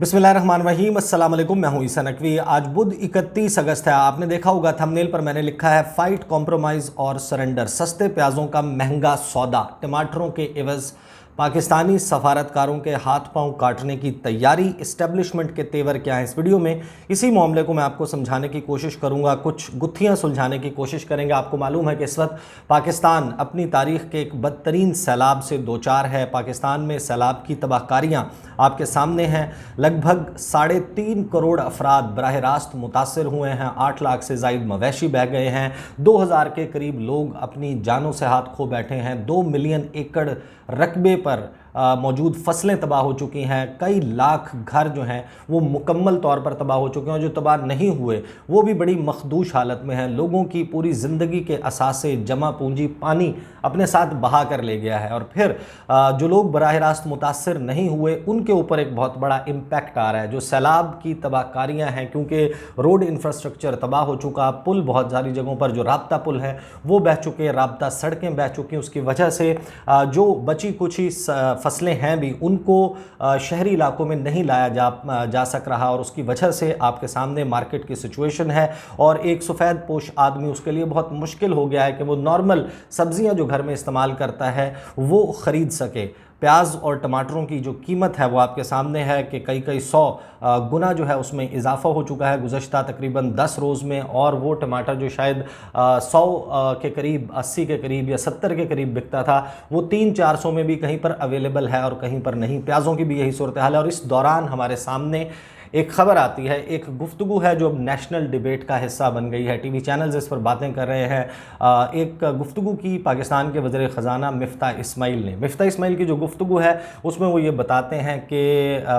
बिस्मिल्लाहिर्रहमानिर्रहीम, अस्सलाम वालेकुम। मैं हूं ईसा नकवी। आज बुध 31 अगस्त है। आपने देखा होगा थंबनेल पर मैंने लिखा है फाइट, कॉम्प्रोमाइज़ और सरेंडर। सस्ते प्याज़ों का महंगा सौदा, टमाटरों के एवज़ पाकिस्तानी सफारतकारों के हाथ पांव काटने की तैयारी, इस्टेब्लिशमेंट के तेवर क्या हैं। इस वीडियो में इसी मामले को मैं आपको समझाने की कोशिश करूंगा, कुछ गुत्थियां सुलझाने की कोशिश करेंगे। आपको मालूम है कि इस वक्त पाकिस्तान अपनी तारीख के एक बदतरीन सैलाब से दो चार है। पाकिस्तान में सैलाब की तबाहकारियाँ आपके सामने हैं। लगभग 3.5 करोड़ अफराद बराह रास्त मुतासर हुए हैं। 8 लाख से ज़ायद मवेशी बह गए हैं। 2000 के करीब लोग अपनी जानों से हाथ खो बैठे हैं। 2 मिलियन एकड़ रकबे पर मौजूद फसलें तबाह हो चुकी हैं। कई लाख घर जो हैं वो मुकम्मल तौर पर तबाह हो चुके हैं, और जो तबाह नहीं हुए वो भी बड़ी मखदूश हालत में हैं। लोगों की पूरी ज़िंदगी के असासे, जमा पूंजी पानी अपने साथ बहा कर ले गया है। और फिर जो लोग बराह रास्त मुतासर नहीं हुए उनके ऊपर एक बहुत बड़ा इम्पैक्ट आ रहा है। जो सैलाब की तबाहकारियाँ हैं, क्योंकि रोड इंफ्रास्ट्रक्चर तबाह हो चुका, पुल बहुत सारी जगहों पर जो राब्ता पुल है वो बह चुके, राब्ता सड़कें बह चुकी। उसकी वजह से जो बची कुछ ही फसलें हैं भी उनको शहरी इलाकों में नहीं लाया जा सक रहा, और उसकी वजह से आपके सामने मार्केट की सिचुएशन है। और एक सफ़ेद पोश आदमी, उसके लिए बहुत मुश्किल हो गया है कि वो नॉर्मल सब्जियां जो घर में इस्तेमाल करता है वो ख़रीद सके। प्याज और टमाटरों की जो कीमत है वो आपके सामने है कि कई 100 गुना जो है उसमें इजाफा हो चुका है गुज़श्ता तकरीबन 10 रोज़ में। और वो टमाटर जो शायद 100 के करीब, 80 के करीब या 70 के करीब बिकता था, वो 300-400 में भी कहीं पर अवेलेबल है और कहीं पर नहीं। प्याज़ों की भी यही सूरत हाल है। और इस दौरान हमारे सामने एक ख़बर आती है, एक गुफ्तगू है जो अब नेशनल डिबेट का हिस्सा बन गई है। टीवी चैनल्स इस पर बातें कर रहे हैं। एक गुफ्तगू की पाकिस्तान के वज़ीर ख़जाना मिफ्ताह इस्माइल ने। मिफ्ताह इस्माइल की जो गुफ्तगू है उसमें वो ये बताते हैं कि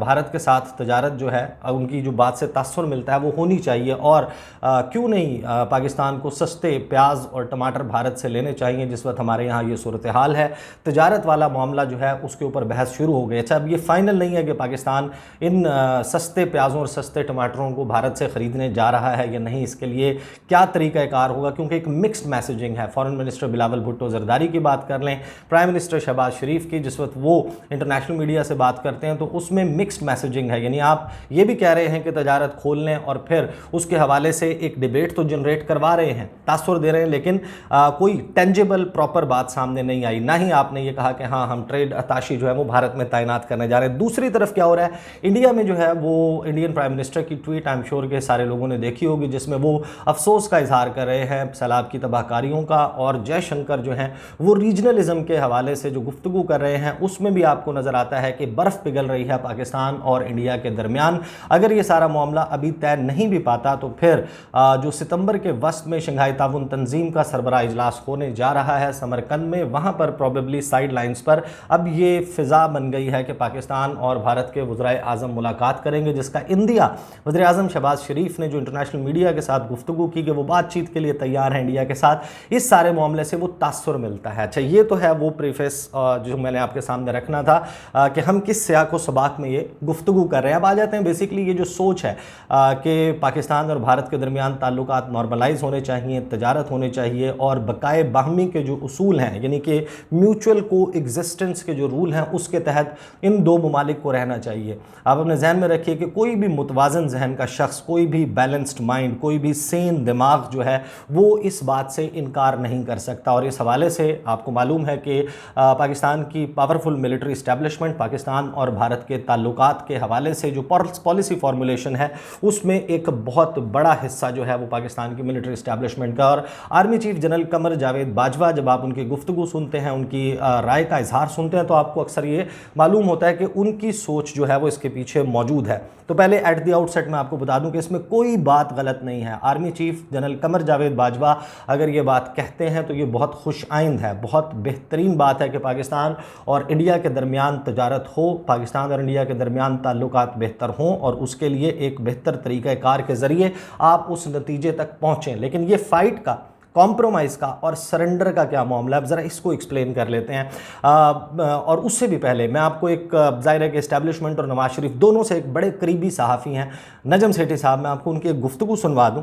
भारत के साथ तजारत जो है, उनकी जो बात से तासुर मिलता है वो होनी चाहिए, और क्यों नहीं पाकिस्तान को सस्ते प्याज और टमाटर भारत से लेने चाहिए जिस वक्त हमारे यहाँ ये सूरत हाल है। तजारत वाला मामला जो है उसके ऊपर बहस शुरू हो गई। अच्छा, अब ये फाइनल नहीं है कि पाकिस्तान इन सस्ते प्याज़ों और सस्ते टमाटरों को भारत से ख़रीदने जा रहा है या नहीं, इसके लिए क्या तरीक़ाकार होगा, क्योंकि एक मिक्स्ड मैसेजिंग है। फॉरेन मिनिस्टर बिलावल भुट्टो ज़रदारी की बात कर लें, प्राइम मिनिस्टर शहबाज शरीफ की, जिस वक्त वो इंटरनेशनल मीडिया से बात करते हैं तो उसमें मिक्स्ड मैसेजिंग है। यानी आप ये भी कह रहे हैं कि तजारत खोल लें और फिर उसके हवाले से एक डिबेट तो जनरेट करवा रहे हैं, तासुर दे रहे हैं, लेकिन कोई टेंजिबल प्रॉपर बात सामने नहीं आई। ना ही आपने ये कहा कि हाँ हम ट्रेड अताशी जो है वो भारत में तैनात करने जा रहे हैं। दूसरी तरफ क्या हो रहा है, इंडिया में जो है वो इंडियन प्राइम मिनिस्टर की ट्वीट आई एम श्योर के सारे लोगों ने देखी होगी, जिसमें वो अफसोस का इजहार कर रहे हैं सैलाब की तबाहकारियों का। और जयशंकर जो हैं वो रीजनलिज्म के हवाले से जो गुफ्तगू कर रहे हैं उसमें भी आपको नज़र आता है कि बर्फ़ पिघल रही है पाकिस्तान और इंडिया के दरमियान। अगर ये सारा मामला अभी तय नहीं भी पाता तो फिर जो सितंबर के वस्त में शंघाई ताउन तंजीम का सरबराह इजलास होने जा रहा है समरकंद में, वहाँ पर प्रॉबेबली साइड लाइन्स पर अब ये फ़िज़ा बन गई है कि पाकिस्तान और भारत के वज़राए आज़म मुलाकात करेंगे, जिसका इंदिया वज़ीर आज़म शहबाज शरीफ ने जो इंटरनेशनल मीडिया के साथ गुफ्तगू की कि वो बातचीत के लिए तैयार हैं इंडिया के साथ, इस सारे मामले से वो तासुर मिलता है। अच्छा, ये तो है वो प्रीफेस जो मैंने आपके सामने रखना था कि हम किस सियाक व सबाक में ये गुफ्तगू कर रहे हैं। अब आ जाते हैं बेसिकली ये जो सोच है कि पाकिस्तान और भारत के दरमियान ताल्लुकात नॉर्मलाइज होने चाहिए, तजारत होनी चाहिए, और बकाए बाहमी के जो उसूल हैं यानी कि म्यूचुअल को एग्जिस्टेंस के जो रूल हैं उसके तहत इन दो ममालिक को रहना चाहिए। आप अपने जहन में रखिए कि कोई भी मुतवाज़न जहन का शख्स, कोई भी बैलेंस्ड माइंड, कोई भी सेन दिमाग जो है वो इस बात से इनकार नहीं कर सकता। और इस हवाले से आपको मालूम है कि पाकिस्तान की पावरफुल मिलिट्री इस्टेब्लिशमेंट, पाकिस्तान और भारत के ताल्लुकात के हवाले से जो पॉलिसी फार्मूलेशन है उसमें एक बहुत बड़ा हिस्सा जो है वो पाकिस्तान की मिलिट्री इस्टेब्लिशमेंट का। और army chief general Qamar Javed Bajwa, जब आप उनकी गुफ्तगू सुनते हैं, उनकी राय का इजहार सुनते हैं, तो आपको अक्सर ये मालूम होता है कि उनकी सोच जो है वो इसके पीछे मौजूद है। तो पहले एट द आउटसेट मैं आपको बता दूं कि इसमें कोई बात गलत नहीं है। Army chief general Qamar Javed Bajwa अगर ये बात कहते हैं तो ये बहुत खुश आइंद है, बहुत बेहतरीन बात है कि पाकिस्तान और इंडिया के दरमियान तजारत हो, पाकिस्तान और इंडिया के दरमियान ताल्लुकात बेहतर हों, और उसके लिए एक बेहतर तरीक़ाकार के ज़रिए आप उस नतीजे तक पहुँचें। लेकिन ये फ़ाइट का, कॉम्प्रोमाइज़ का और सरेंडर का क्या मामला है, अब ज़रा इसको एक्सप्लेन कर लेते हैं। और उससे भी पहले मैं आपको एक ज़ाहिर है कि इस्टेब्लिशमेंट और नवाज शरीफ दोनों से एक बड़े करीबी सहाफ़ी हैं नजम सेठी साहब, मैं आपको उनकी एक गुफ्तगू सुनवा दूँ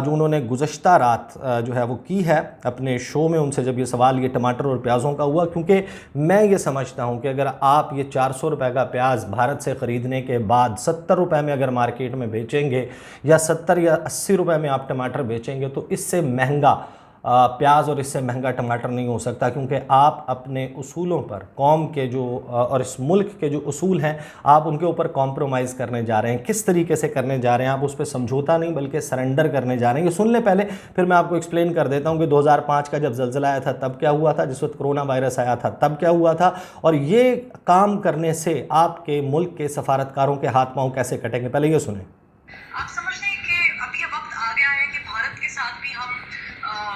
जो उन्होंने गुज़श्ता रात जो है वो की है अपने शो में। उनसे जब ये सवाल ये टमाटर और प्याज़ों का हुआ, क्योंकि मैं ये समझता हूँ कि अगर आप ये 400 रुपये का प्याज भारत से ख़रीदने के बाद 70 रुपये में अगर मार्केट में बेचेंगे या 70 या 80 रुपये में आप टमाटर बेचेंगे तो इससे महंगा प्याज और इससे महंगा टमाटर नहीं हो सकता, क्योंकि आप अपने उसूलों पर, कौम के जो और इस मुल्क के जो उसूल हैं, आप उनके ऊपर कॉम्प्रोमाइज़ करने जा रहे हैं। किस तरीके से करने जा रहे हैं? आप उस पर समझौता नहीं बल्कि सरेंडर करने जा रहे हैं। ये सुन लें पहले, फिर मैं आपको एक्सप्लेन कर देता हूँ कि 2005 का जब ज़लज़ला आया था तब क्या हुआ था, जिस वक्त कोरोना वायरस आया था तब क्या हुआ था, और ये काम करने से आपके मुल्क के सफारतकारों के हाथ पाँव कैसे कटेंगे। पहले ये सुने। आप समझते हैं कि अब ये वक्त आ गया है कि भारत के साथ भी हम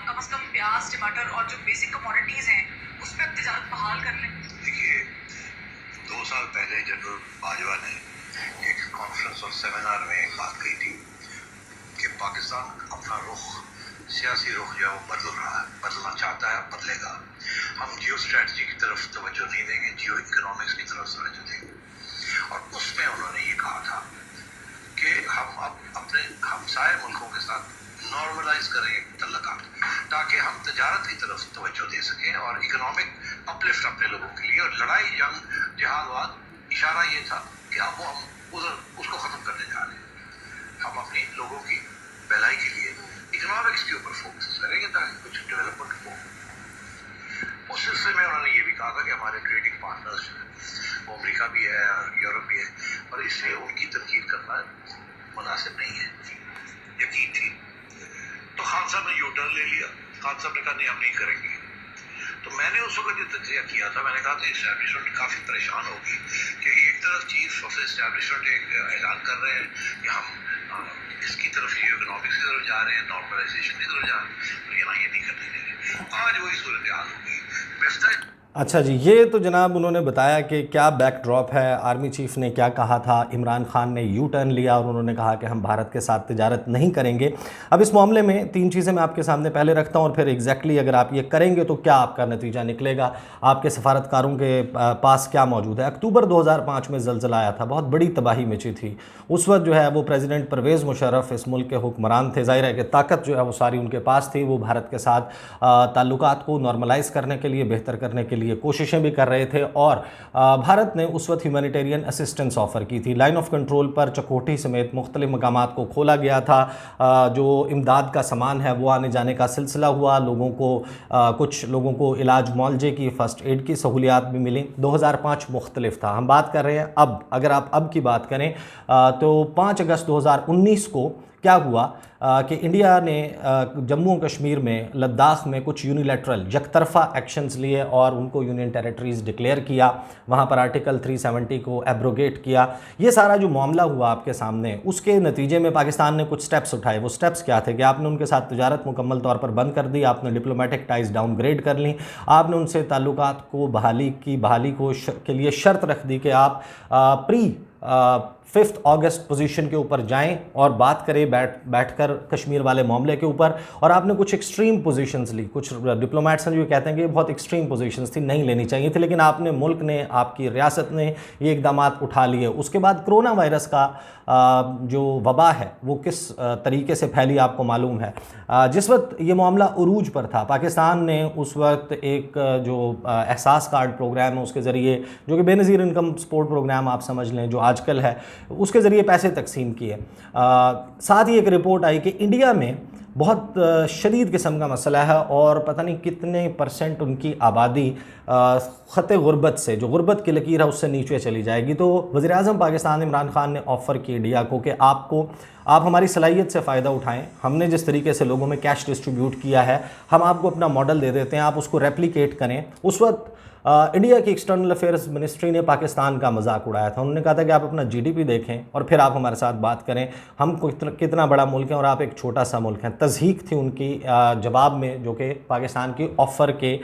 कम से कम प्याज, टमाटर और जो बेसिक कमोडिटीज हैं उस पर तिजारत बहाल कर लें? देखिए, 2 साल पहले जनरल बाजवा ने एक कॉन्फ्रेंस और सेमिनार में एक बात कही थी कि पाकिस्तान अपना रुख, सियासी रुख जो है वो बदलना चाहता है, बदलेगा। हम जियो स्ट्रेटजी की तरफ तवज्जो नहीं देंगे, जियो इकोनॉमिक्स की तरफ तवज्जो देंगे। और उसमें उन्होंने ये कहा था कि हम अब अपने हमसाय मुल्कों के साथ नॉर्मलाइज करें तल्लुकात, ताकि हम तजारत की तरफ तवज्जो दे सकें और इकोनॉमिक अपलिफ्ट अपने लोगों के लिए। और लड़ाई, जंग, जिहादवाद, इशारा ये था कि अब वो हम उधर उसको ख़त्म करने जा रहे हैं। हम अपने लोगों की भलाई के लिए इकोनॉमिक्स के ऊपर फोकस करेंगे ताकि कुछ डेवलपमेंट हो। उस सिलसिले में उन्होंने ये भी कहा था कि हमारे ट्रेडिंग पार्टनर्स वो अमेरिका भी है और यूरोप भी है, और इसलिए उनकी तनकीद करना मुनासिब नहीं है। यकीन थी तो खान साहब ने यू टर्न ले लिया। खान साहब ने कहा नहीं, हम नहीं करेंगे। तो मैंने उस वक्त जो तजिया किया था, मैंने कहा था इस्टेब्लिशमेंट काफ़ी परेशान होगी कि एक तरफ चीफ ऑफ इस्टेब्लिशमेंट एक ऐलान कर रहे हैं कि हम इसकी तरफ, ये इकोनॉमिक्स की तरफ जा रहे हैं, नॉर्मलाइजेशन की तरफ जा रहे हैं, तो ये नहीं करने देंगे। आज वही सूरत हाल होगी। बेहतर अच्छा जी, ये तो जनाब उन्होंने बताया कि क्या बैकड्रॉप है, आर्मी चीफ ने क्या कहा था, इमरान खान ने यू टर्न लिया और उन्होंने कहा कि हम भारत के साथ तिजारत नहीं करेंगे। अब इस मामले में 3 चीज़ें मैं आपके सामने पहले रखता हूँ और फिर एग्जैक्टली अगर आप ये करेंगे तो क्या आपका नतीजा निकलेगा, आपके सफारतकारों के पास क्या मौजूद है। अक्टूबर 2005 में ज़लज़ला आया था, बहुत बड़ी तबाही मची थी। उस वक्त जो है वो प्रेसिडेंट परवेज़ मुशर्रफ इस मुल्क के हुक्मरान थे। ज़ाहिर है कि ताकत जो है वो सारी उनके पास थी। वो भारत के साथ ताल्लुकात को नॉर्मलाइज़ करने के लिए, बेहतर करने के लिए कोशिशें भी कर रहे थे। और भारत ने उस वक्त ह्यूमैनिटेरियन असिस्टेंस ऑफ़र की थी। लाइन ऑफ कंट्रोल पर चकोटी समेत मुख्तलिफ मकामात को खोला गया था। जो इमदाद का सामान है वो आने जाने का सिलसिला हुआ। लोगों को कुछ लोगों को इलाज मुआलजे की, फ़र्स्ट एड की सहूलियात भी मिली। 2005 मुख्तलिफ था। हम बात कर रहे हैं अब, अगर आप अब की बात करें तो 5 अगस्त 2019 को क्या हुआ कि इंडिया ने जम्मू और कश्मीर में, लद्दाख में कुछ यूनिलैटरल यकतरफ़ा एक्शंस लिए और उनको यूनियन टेरिटरीज़ डिक्लेयर किया। वहाँ पर आर्टिकल 370 को एब्रोगेट किया। ये सारा जो मामला हुआ आपके सामने, उसके नतीजे में पाकिस्तान ने कुछ स्टेप्स उठाए। वो स्टेप्स क्या थे कि आपने उनके साथ तिजारत मुकम्मल तौर पर बंद कर दी, आपने डिप्लोमेटिक टाइज़ डाउनग्रेड कर ली, आपने उनसे ताल्लुकात को बहाली के लिए शर्त रख दी कि आप प्री 5 अगस्त पोजीशन के ऊपर जाएं और बात करें बैठकर कश्मीर वाले मामले के ऊपर। और आपने कुछ एक्सट्रीम पोजीशंस ली। कुछ डिप्लोमेट्स हैं जो कहते हैं कि ये बहुत एक्सट्रीम पोजीशंस थी, नहीं लेनी चाहिए थी, लेकिन आपने, मुल्क ने, आपकी रियासत ने ये इक़दामात उठा लिए। उसके बाद कोरोना वायरस का जो वबा है वो किस तरीके से फैली आपको मालूम है। जिस वक्त ये मामला उरूज पर था, पाकिस्तान ने उस वक्त एक जो एहसास कार्ड प्रोग्राम है उसके ज़रिए, जो कि बेनज़ीर इनकम सपोर्ट प्रोग्राम आप समझ लें जो आजकल है, उसके ज़रिए पैसे तकसीम किए। साथ ही एक रिपोर्ट आई कि इंडिया में बहुत शदीद किस्म का मसला है और पता नहीं कितने % उनकी आबादी ख़ते गुर्बत से, जो गुर्बत की लकीर है उससे नीचे चली जाएगी। तो वज़ीर-ए-आज़म पाकिस्तान इमरान खान ने ऑफ़र की इंडिया को कि आप हमारी सलाहियत से फ़ायदा उठाएं। हमने जिस तरीके से लोगों में कैश डिस्ट्रीब्यूट किया है, हम आपको अपना मॉडल दे देते हैं, आप उसको रेप्लिकेट करें। उस वक्त इंडिया की एक्सटर्नल अफेयर्स मिनिस्ट्री ने पाकिस्तान का मजाक उड़ाया था। उन्होंने कहा था कि आप अपना GDP देखें और फिर आप हमारे साथ बात करें, हम कितना बड़ा मुल्क है और आप एक छोटा सा मुल्क हैं। तज़हीक थी उनकी जवाब में, जो कि पाकिस्तान की ऑफ़र के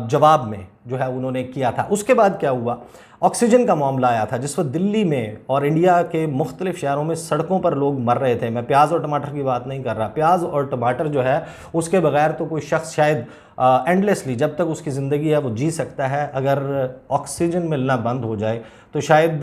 जवाब में जो है उन्होंने किया था। उसके बाद क्या हुआ, ऑक्सीजन का मामला आया था जिस वक्त दिल्ली में और इंडिया के मुख्तलिफ शहरों में सड़कों पर लोग मर रहे थे। मैं प्याज और टमाटर की बात नहीं कर रहा, प्याज और टमाटर जो है उसके बगैर तो कोई शख्स शायद एंडलेसली जब तक उसकी ज़िंदगी है वो जी सकता है। अगर ऑक्सीजन मिलना बंद हो जाए तो शायद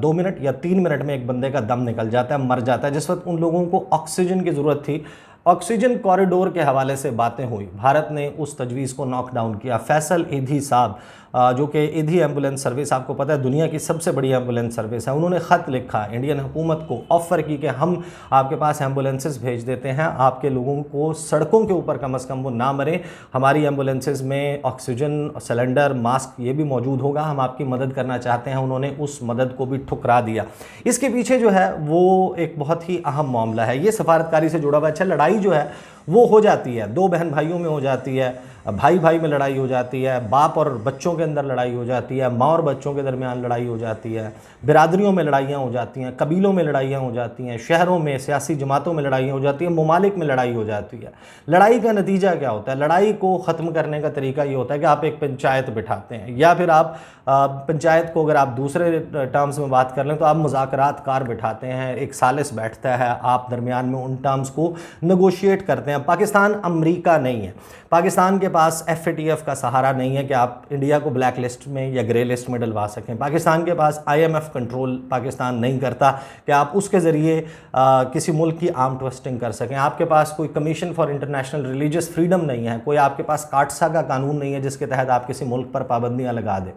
2 मिनट या 3 मिनट में एक बंदे का दम निकल जाता है, मर जाता है। जिस वक्त उन लोगों को ऑक्सीजन की ज़रूरत थी, ऑक्सीजन कॉरिडोर के हवाले से बातें हुई, भारत ने उस तजवीज़ को नॉक डाउन किया। फैसल ईधी साहब जो कि ईधी एम्बुलेंस सर्विस आपको पता है दुनिया की सबसे बड़ी एम्बुलेंस सर्विस है, उन्होंने ख़त लिखा इंडियन हुकूमत को, ऑफ़र की कि हम आपके पास एम्बुलेंसेस भेज देते हैं, आपके लोगों को सड़कों के ऊपर कम से कम वो ना मरें, हमारी एम्बुलेंसेस में ऑक्सीजन सिलेंडर मास्क ये भी मौजूद होगा, हम आपकी मदद करना चाहते हैं। उन्होंने उस मदद को भी ठुकरा दिया। इसके पीछे जो है वो एक बहुत ही अहम मामला है, ये सफारतकारी से जुड़ा हुआ। अच्छा, लड़ाई जो है वो हो जाती है, 2 बहन भाइयों में हो जाती है, भाई भाई में लड़ाई हो जाती है, बाप और बच्चों के अंदर लड़ाई हो जाती है, माँ और बच्चों के दरमियान लड़ाई हो जाती है, बिरादरियों में लड़ाइयाँ हो जाती हैं, कबीलों में लड़ाइयाँ हो जाती हैं, शहरों में सियासी जमातों में लड़ाइयाँ हो जाती हैं, ममालिक में लड़ाई हो जाती है। लड़ाई का नतीजा क्या होता है? लड़ाई को ख़त्म करने का तरीका ये होता है कि आप एक पंचायत बिठाते हैं, या फिर आप पंचायत को अगर आप दूसरे टर्म्स में बात कर लें तो आप मुज़ाकरात कार बिठाते हैं, एक सालिस बैठता है, आप दरमियान में उन टर्म्स को नेगोशिएट करते हैं। पाकिस्तान अमेरिका नहीं है, पाकिस्तान के पास FATF का सहारा नहीं है कि आप इंडिया को ब्लैक लिस्ट में या ग्रे लिस्ट में डलवा सकें। पाकिस्तान के पास IMF कंट्रोल पाकिस्तान नहीं करता कि आप उसके ज़रिए किसी मुल्क की आर्म ट्विस्टिंग कर सकें। आपके पास कोई commission for international religious freedom नहीं है, कोई आपके पास काटसा का कानून नहीं है जिसके तहत आप किसी मुल्क पर पाबंदियाँ लगा दें।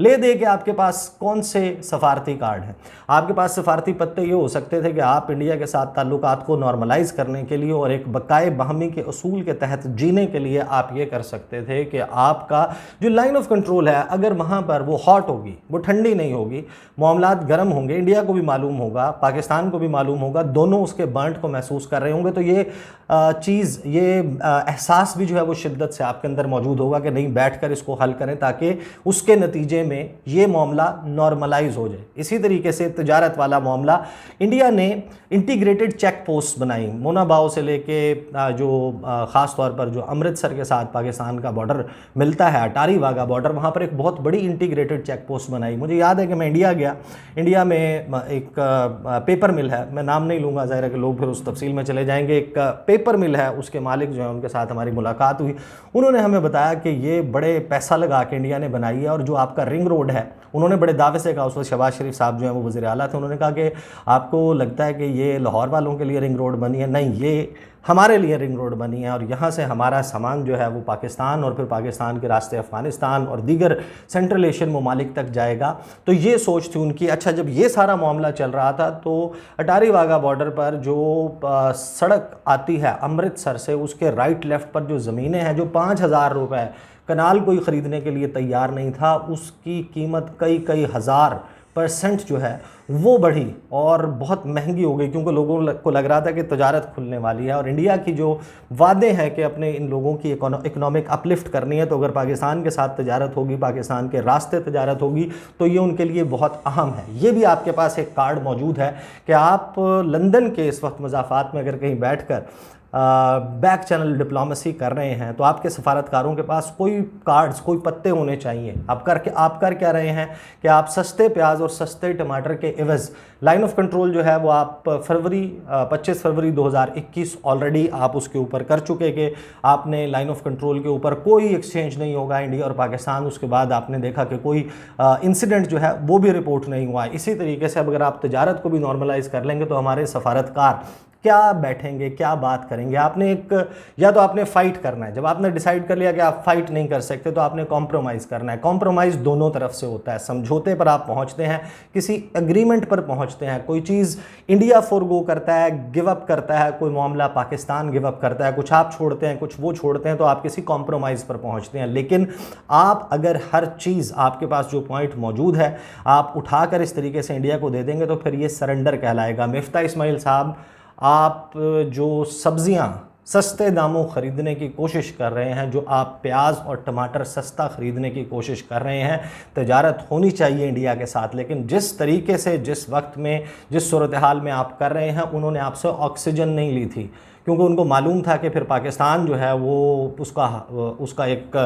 ले दे कि आपके पास कौन से सफारती कार्ड हैं? आपके पास सफारती पत्ते ये हो सकते थे कि आप इंडिया के साथ ताल्लुकात को नॉर्मलाइज करने के लिए और एक बकाए बहमी के उसूल के तहत जीने के लिए आप ये कर सकते थे कि आपका जो लाइन ऑफ कंट्रोल है अगर वहाँ पर वो हॉट होगी, वो ठंडी नहीं होगी, मामलात गर्म होंगे, इंडिया को भी मालूम होगा, पाकिस्तान को भी मालूम होगा, दोनों उसके बर्nt को महसूस कर रहे होंगे, तो ये चीज़, ये एहसास भी जो है वो शिद्दत से आपके अंदर मौजूद होगा कि नहीं, बैठकर इसको हल करें ताकि उसके नतीजे में ये मामला नॉर्मलाइज हो जाए। इसी तरीके से तजारत वाला मामला, इंडिया ने इंटीग्रेटेड चेक पोस्ट बनाई, मोनाबाव से लेके जो ख़ास तौर पर जो अमृतसर के साथ पाकिस्तान का बॉर्डर मिलता है, अटारी वाघा बॉर्डर, वहाँ पर एक बहुत बड़ी इंटीग्रेटेड चेक पोस्ट बनाई। मुझे याद है कि मैं इंडिया गया, इंडिया में एक पेपर मिल है, मैं नाम नहीं लूँगा, ज़ाहिर है कि लोग फिर उस तफसील में चले जाएंगे। एक पेपर मिल है, उसके मालिक जो है उनके साथ हमारी मुलाकात हुई, उन्होंने हमें बताया कि ये बड़े पैसा लगा के इंडिया ने बनाई है और जो आपका रिंग रोड है, उन्होंने बड़े दावे से कहा, उस वक्त शहबाज शरीफ साहब जो हैं वो वज़ीर आला थे, उन्होंने कहा कि आपको लगता है कि ये लाहौर वालों के लिए रिंग रोड बनी है? नहीं, ये हमारे लिए रिंग रोड बनी है और यहाँ से हमारा सामान जो है वो पाकिस्तान और फिर पाकिस्तान के रास्ते अफ़गानिस्तान और दीगर सेंट्रल एशियन ममालिक तक जाएगा। तो ये सोच थी उनकी। अच्छा, जब ये सारा मामला चल रहा था तो अटारी वाघा बॉर्डर पर जो सड़क आती है अमृतसर से, उसके राइट लेफ़्ट पर जो ज़मीनें हैं, जो 5,000 रुपये कनाल कोई ख़रीदने के लिए तैयार नहीं था, उसकी कीमत कई हज़ार% जो है वो बढ़ी और बहुत महंगी हो गई, क्योंकि लोगों को लग रहा था कि तजारत खुलने वाली है और इंडिया की जो वादे हैं कि अपने इन लोगों की इकोनॉमिक अपलिफ्ट करनी है, तो अगर पाकिस्तान के साथ तजारत होगी, पाकिस्तान के रास्ते तजारत होगी, तो ये उनके लिए बहुत अहम है। ये भी आपके पास एक कार्ड मौजूद है कि आप लंदन के इस वक्त मज़ाफ़ात में अगर कहीं बैठ कर बैक चैनल डिप्लोमेसी कर रहे हैं तो आपके सफारतकारों के पास कोई कार्ड्स, कोई पत्ते होने चाहिए। आप कर क्या रहे हैं कि आप सस्ते प्याज और सस्ते टमाटर के एवज़ लाइन ऑफ कंट्रोल जो है वो आप 25 फरवरी 2021 ऑलरेडी आप उसके ऊपर कर चुके कि आपने लाइन ऑफ कंट्रोल के ऊपर कोई एक्सचेंज नहीं होगा इंडिया और पाकिस्तान। उसके बाद आपने देखा कि कोई इंसिडेंट जो है वो भी रिपोर्ट नहीं हुआ। इसी तरीके से अब अगर आप तजारत को भी नॉर्मलाइज़ कर लेंगे तो हमारे सफारतकार क्या बैठेंगे, क्या बात करेंगे? आपने या तो आपने फ़ाइट करना है, जब आपने डिसाइड कर लिया कि आप फ़ाइट नहीं कर सकते तो आपने कॉम्प्रोमाइज़ करना है। कॉम्प्रोमाइज़ दोनों तरफ से होता है, समझौते पर आप पहुंचते हैं, किसी एग्रीमेंट पर पहुंचते हैं, कोई चीज़ इंडिया फोरगो करता है, गिव अप करता है, कोई मामला पाकिस्तान गिव अप करता है, कुछ आप छोड़ते हैं, कुछ वो छोड़ते हैं, तो आप किसी कॉम्प्रोमाइज़ पर पहुँचते हैं। लेकिन आप अगर हर चीज़, आपके पास जो पॉइंट मौजूद है, आप उठाकर इस तरीके से इंडिया को दे देंगे तो फिर ये सरेंडर कहलाएगा। मिफ्ता इस्माइल साहब, आप जो सब्जियां सस्ते दामों ख़रीदने की कोशिश कर रहे हैं, जो आप प्याज और टमाटर सस्ता ख़रीदने की कोशिश कर रहे हैं, तजारत होनी चाहिए इंडिया के साथ, लेकिन जिस तरीके से, जिस वक्त में, जिस सूरत हाल में आप कर रहे हैं, उन्होंने आपसे ऑक्सीजन नहीं ली थी, क्योंकि उनको मालूम था कि फिर पाकिस्तान जो है वो उसका एक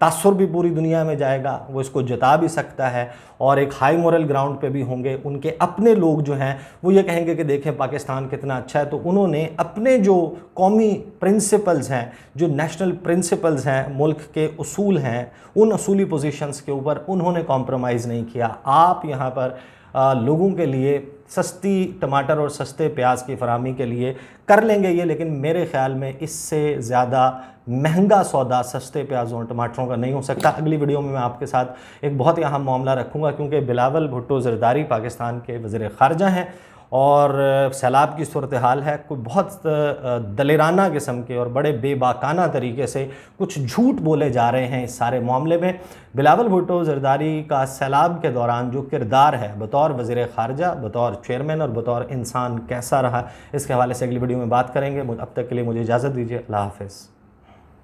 तासुर भी पूरी दुनिया में जाएगा, वो इसको जता भी सकता है और एक हाई मोरल ग्राउंड पे भी होंगे। उनके अपने लोग जो हैं वो ये कहेंगे कि देखें पाकिस्तान कितना अच्छा है। तो उन्होंने अपने जो कौमी प्रिंसिपल्स हैं, जो नेशनल प्रिंसिपल्स हैं, मुल्क के उसूल हैं, उन असूली पोजीशंस के ऊपर उन्होंने कॉम्प्रोमाइज़ नहीं किया। आप यहाँ पर लोगों के लिए सस्ती टमाटर और सस्ते प्याज की फरामी के लिए कर लेंगे ये, लेकिन मेरे ख़्याल में इससे ज़्यादा महंगा सौदा सस्ते प्याज़ों और टमाटरों का नहीं हो सकता। अगली वीडियो में मैं आपके साथ एक बहुत ही अहम मामला रखूँगा, क्योंकि बिलावल भुट्टो ज़रदारी पाकिस्तान के वज़ीर ख़ारजा हैं और सैलाब की सूरत हाल है। कोई बहुत दलेराना किस्म के और बड़े बेबाकाना तरीके से कुछ झूठ बोले जा रहे हैं इस सारे मामले में। बिलावल भुट्टो ज़रदारी का सैलाब के दौरान जो किरदार है बतौर वज़ीर ख़ारजा, बतौर चेयरमैन और बतौर इंसान कैसा रहा, इसके हवाले से अगली वीडियो में बात करेंगे। अब तक के लिए मुझे इजाज़त दीजिए। अल्लाह हाफ़िज़।